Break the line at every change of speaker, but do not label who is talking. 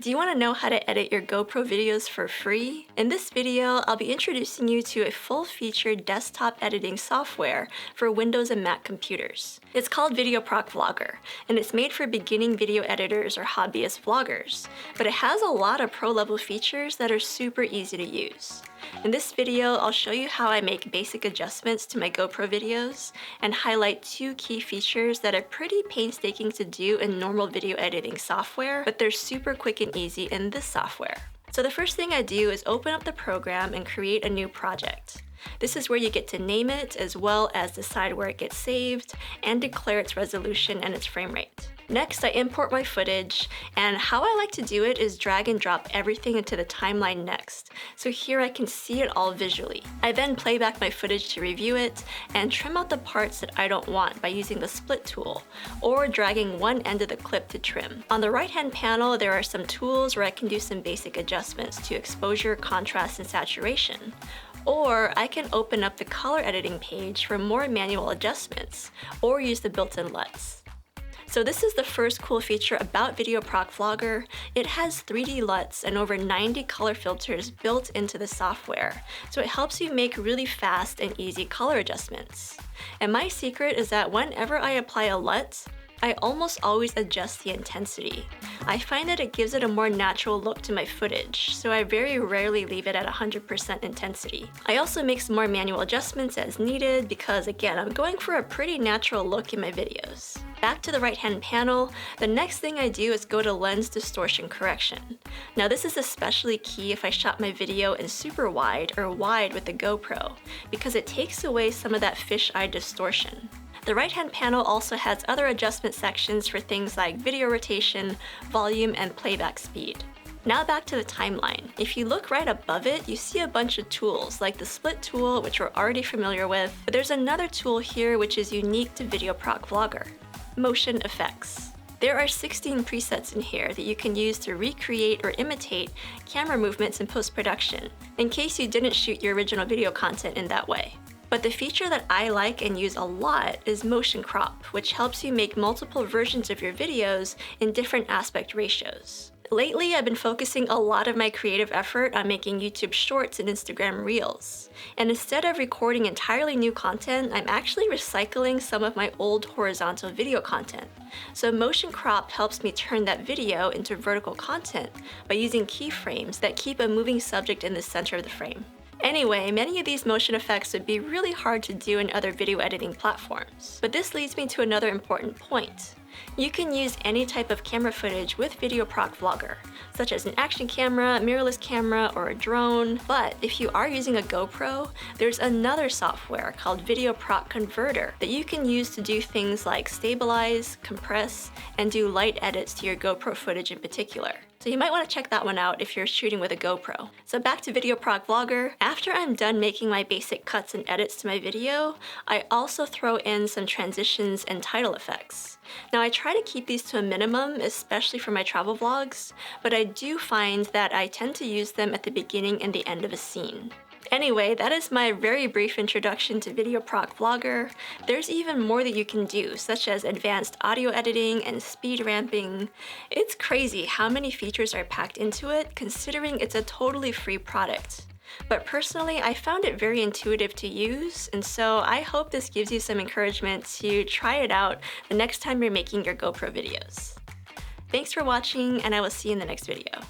Do you want to know how to edit your GoPro videos for free? In this video, I'll be introducing you to a full-featured desktop editing software for Windows and Mac computers. It's called VideoProc Vlogger, and it's made for beginning video editors or hobbyist vloggers, but it has a lot of pro-level features that are super easy to use. In this video, I'll show you how I make basic adjustments to my GoPro videos and highlight two key features that are pretty painstaking to do in normal video editing software, but they're super quick and easy in this software. So the first thing I do is open up the program and create a new project. This is where you get to name it, as well as decide where it gets saved and declare its resolution and its frame rate. Next, I import my footage, and how I like to do it is drag and drop everything into the timeline next, so here I can see it all visually. I then play back my footage to review it and trim out the parts that I don't want by using the split tool, or dragging one end of the clip to trim. On the right-hand panel, there are some tools where I can do some basic adjustments to exposure, contrast, and saturation. Or I can open up the color editing page for more manual adjustments, or use the built-in LUTs. So this is the first cool feature about VideoProc Vlogger. It has 3D LUTs and over 90 color filters built into the software, so it helps you make really fast and easy color adjustments. And my secret is that whenever I apply a LUT, I almost always adjust the intensity. I find that it gives it a more natural look to my footage, so I very rarely leave it at 100% intensity. I also make some more manual adjustments as needed because, again, I'm going for a pretty natural look in my videos. Back to the right-hand panel, the next thing I do is go to lens distortion correction. Now this is especially key if I shot my video in super wide or wide with the GoPro, because it takes away some of that fisheye distortion. The right-hand panel also has other adjustment sections for things like video rotation, volume, and playback speed. Now back to the timeline. If you look right above it, you see a bunch of tools, like the split tool, which we're already familiar with, but there's another tool here which is unique to VideoProc Vlogger: motion effects. There are 16 presets in here that you can use to recreate or imitate camera movements in post-production, in case you didn't shoot your original video content in that way. But the feature that I like and use a lot is motion crop, which helps you make multiple versions of your videos in different aspect ratios. Lately, I've been focusing a lot of my creative effort on making YouTube Shorts and Instagram Reels. And instead of recording entirely new content, I'm actually recycling some of my old horizontal video content. So motion crop helps me turn that video into vertical content by using keyframes that keep a moving subject in the center of the frame. Anyway, many of these motion effects would be really hard to do in other video editing platforms. But this leads me to another important point. You can use any type of camera footage with VideoProc Vlogger, such as an action camera, mirrorless camera, or a drone. But if you are using a GoPro, there's another software called VideoProc Converter that you can use to do things like stabilize, compress, and do light edits to your GoPro footage in particular. So you might want to check that one out if you're shooting with a GoPro. So back to VideoProc Vlogger. After I'm done making my basic cuts and edits to my video, I also throw in some transitions and title effects. Now I try to keep these to a minimum, especially for my travel vlogs, but I do find that I tend to use them at the beginning and the end of a scene. Anyway, that is my very brief introduction to VideoProc Vlogger. There's even more that you can do, such as advanced audio editing and speed ramping. It's crazy how many features are packed into it, considering it's a totally free product. But personally, I found it very intuitive to use, and so I hope this gives you some encouragement to try it out the next time you're making your GoPro videos. Thanks for watching, and I will see you in the next video.